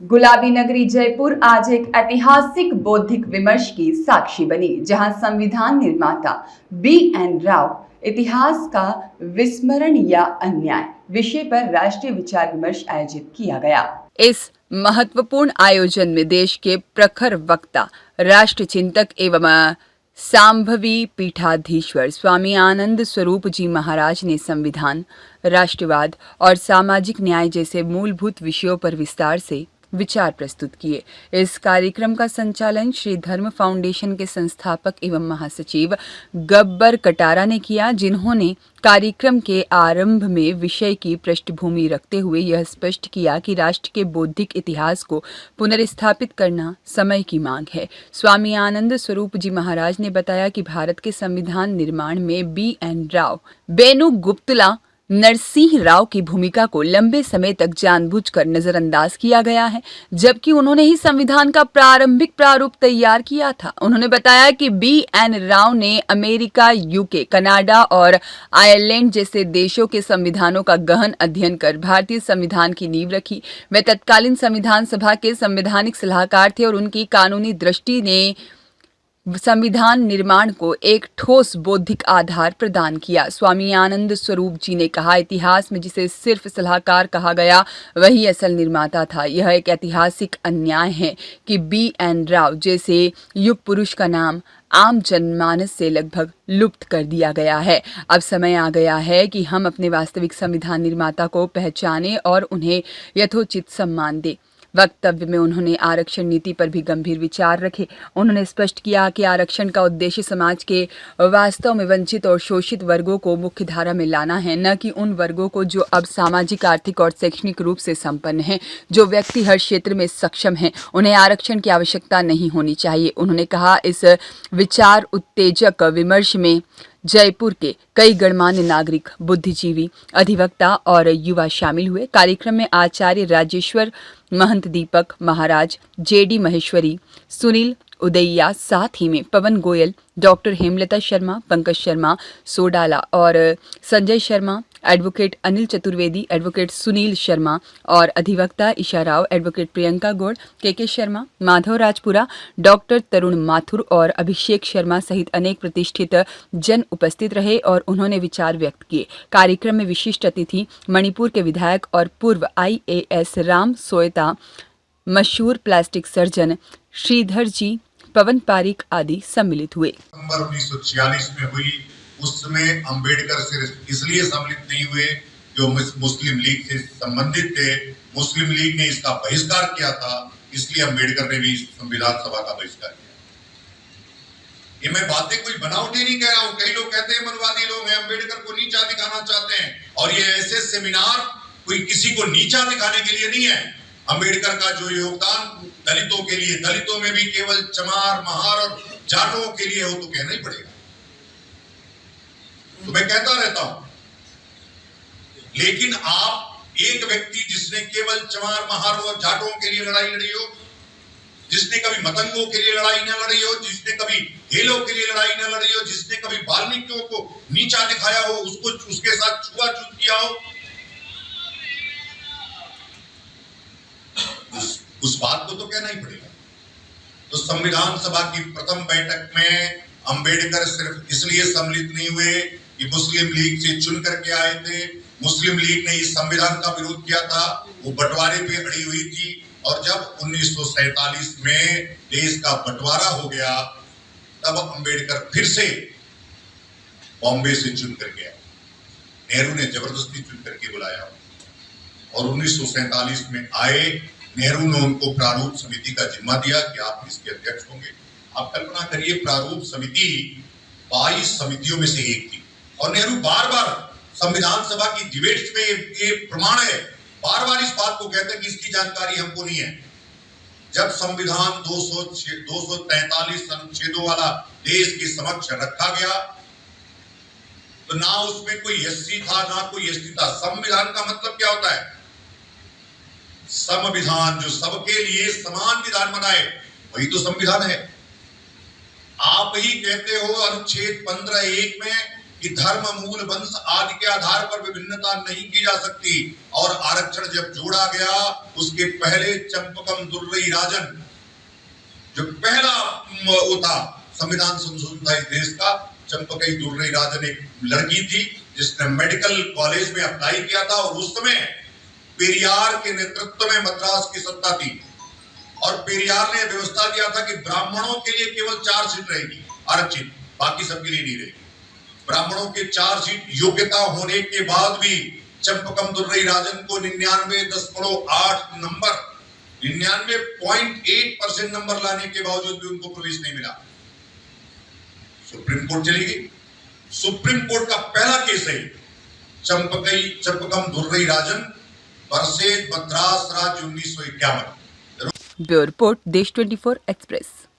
गुलाबी नगरी जयपुर आज एक ऐतिहासिक बौद्धिक विमर्श की साक्षी बनी, जहां संविधान निर्माता B.N. राव इतिहास का विस्मरण या अन्याय विषय पर राष्ट्रीय विचार विमर्श आयोजित किया गया। इस महत्वपूर्ण आयोजन में देश के प्रखर वक्ता, राष्ट्र चिंतक एवं सांभवी पीठाधीश्वर स्वामी आनंद स्वरूप जी महाराज ने संविधान, राष्ट्रवाद और सामाजिक न्याय जैसे मूलभूत विषयों पर विस्तार से विचार प्रस्तुत किए। इस कार्यक्रम का संचालन श्री धर्म फाउंडेशन के संस्थापक एवं महासचिव गब्बर कटारा ने किया, जिन्होंने कार्यक्रम के आरंभ में विषय की पृष्ठभूमि रखते हुए यह स्पष्ट किया कि राष्ट्र के बौद्धिक इतिहास को पुनर्स्थापित करना समय की मांग है। स्वामी आनंद स्वरूप जी महाराज ने बताया कि भारत के संविधान निर्माण में B.N. राव, बेनू गुप्तला, नरसिंह राव की भूमिका को लंबे समय तक जानबूझकर नजरअंदाज किया गया है, जबकि उन्होंने ही संविधान का प्रारंभिक प्रारूप तैयार किया था। उन्होंने बताया कि B.N. राव ने अमेरिका, यूके, कनाडा और आयरलैंड जैसे देशों के संविधानों का गहन अध्ययन कर भारतीय संविधान की नींव रखी। वे तत्कालीन संविधान सभा के संवैधानिक सलाहकार थे और उनकी कानूनी दृष्टि ने संविधान निर्माण को एक ठोस बौद्धिक आधार प्रदान किया। स्वामी आनंद स्वरूप जी ने कहा, इतिहास में जिसे सिर्फ सलाहकार कहा गया वही असल निर्माता था। यह एक ऐतिहासिक अन्याय है कि B.N. राव जैसे युग पुरुष का नाम आम जनमानस से लगभग लुप्त कर दिया गया है। अब समय आ गया है कि हम अपने वास्तविक संविधान निर्माता को पहचानें और उन्हें यथोचित सम्मान दें। वक्तव्य में उन्होंने आरक्षण नीति पर भी गंभीर विचार रखे। उन्होंने स्पष्ट किया कि आरक्षण का उद्देश्य समाज के वास्तव में वंचित और शोषित वर्गों को मुख्य धारा में लाना है, न कि उन वर्गों को जो अब सामाजिक, आर्थिक और शैक्षणिक रूप से संपन्न हैं। जो व्यक्ति हर क्षेत्र में सक्षम हैं, उन्हें आरक्षण की आवश्यकता नहीं होनी चाहिए। उन्होंने कहा, इस विचार उत्तेजक विमर्श में जयपुर के कई गणमान्य नागरिक, बुद्धिजीवी, अधिवक्ता और युवा शामिल हुए। कार्यक्रम में आचार्य राजेश्वर महंत, दीपक महाराज, JD महेश्वरी, सुनील उदैया, साथ ही में पवन गोयल, डॉक्टर हेमलता शर्मा, पंकज शर्मा सोडाला और संजय शर्मा, एडवोकेट अनिल चतुर्वेदी, एडवोकेट सुनील शर्मा और अधिवक्ता Isha Rao, advocate Priyanka Gaur, KK Sharma, Madhav Rajpura, doctor Tarun Mathur और अभिषेक शर्मा सहित अनेक प्रतिष्ठित जन उपस्थित रहे और उन्होंने विचार व्यक्त किए। कार्यक्रम में विशिष्ट अतिथि मणिपुर के विधायक और पूर्व IAS राम सोयता, मशहूर प्लास्टिक सर्जन श्रीधर जी, पवन पारिक आदि सम्मिलित हुए। नवंबर 1946 में हुई, उसमें अंबेडकर सिर्फ इसलिए सम्मिलित नहीं हुए जो मुस्लिम लीग से संबंधित थे। मुस्लिम लीग ने इसका बहिष्कार किया था, इसलिए अंबेडकर ने भी संविधान सभा का बहिष्कार किया। ये मैं बातें कोई बनावटी नहीं कह रहा हूं। कई लोग कहते हैं मनवादी लोग हैं, अंबेडकर को नीचा दिखाना चाहते हैं, और ये ऐसे सेमिनार कोई किसी को नीचा दिखाने के लिए नहीं है। अंबेडकर का जो योगदान दलितों के लिए, दलितों में भी केवल चमार, महार और जाटों के लिए हो तो कहना ही पड़ेगा। तो मैं कहता रहता हूं, लेकिन आप एक व्यक्ति जिसने केवल चमार, महार और जाटों के लिए लड़ाई लड़ी हो, जिसने कभी मतंगों के लिए लड़ाई न लड़ी हो, जिसने कभी हेलों के लिए लड़ाई न लड़ी हो, जिसने कभी वाल्मीकियों को नीचा दिखाया हो, उसको उसके साथ छुआछूत किया हो, उस बात को तो कहना ही पड़ेगा। तो संविधान सभा की प्रथम बैठक में अंबेडकर सिर्फ इसलिए सम्मिलित नहीं हुए कि मुस्लिम लीग से चुन करके आए थे। मुस्लिम लीग ने इस संविधान का विरोध किया था, वो बंटवारे पे अड़ी हुई थी, और जब 1947 में देश का बंटवारा हो गया, तब अंबेडकर फिर से बॉम्बे से चुन कर गया। नेहरू ने जबरदस्ती चुन करके बुलाया और 1947 में आए। नेहरू ने उनको प्रारूप समिति का जिम्मा दिया कि आप इसके अध्यक्ष होंगे। आप कल्पना करिए, प्रारूप समिति 22 समितियों में से एक थी, और नेहरू बार बार संविधान सभा की डिबेट्स में ये प्रमाण है, बार बार इस बात को कहते हैं कि इसकी जानकारी हमको नहीं है। जब संविधान 243 अनुच्छेदों वाला देश के समक्ष रखा गया, तो ना उसमें कोई SC था, ना कोई ST था। संविधान का मतलब क्या होता है? संविधान, जो सबके लिए समान विधान बनाए, वही तो संविधान है। आप ही कहते हो अनुच्छेद 15(1) में कि धर्म, मूल, वंश आदि के आधार पर विभिन्नता नहीं की जा सकती। और आरक्षण जब जोड़ा गया उसके पहले चंपकम दुर्रई राजन, जो पहला वो था संविधान संशोधन था इस देश का, चंपकई दुर्रई राजन एक लड़की थी जिसने मेडिकल कॉलेज में अप्लाई किया था और उस समय पेरियार के नेतृत्व में मद्रास की सत्ता थी और पेरियार ने व्यवस्था किया था कि ब्राह्मणों के लिए केवल 4 सीट रहेगी आरक्षित, बाकी सबके लिए नहीं रहेगी। ब्राह्मणों के 4 सीट योग्यता होने के बाद भी चंपकम दुर्रई राजन को 99.8 नंबर 99.8% नंबर लाने के बावजूद भी उनको प्रवेश नहीं मिला। सुप्रीम कोर्ट चली गई। सुप्रीम कोर्ट का पहला केस है चंपकम दुर्रई राजन वर्सेस मद्रास राज्य 1951। ब्यूरो रिपोर्ट देश 24 एक्सप्रेस।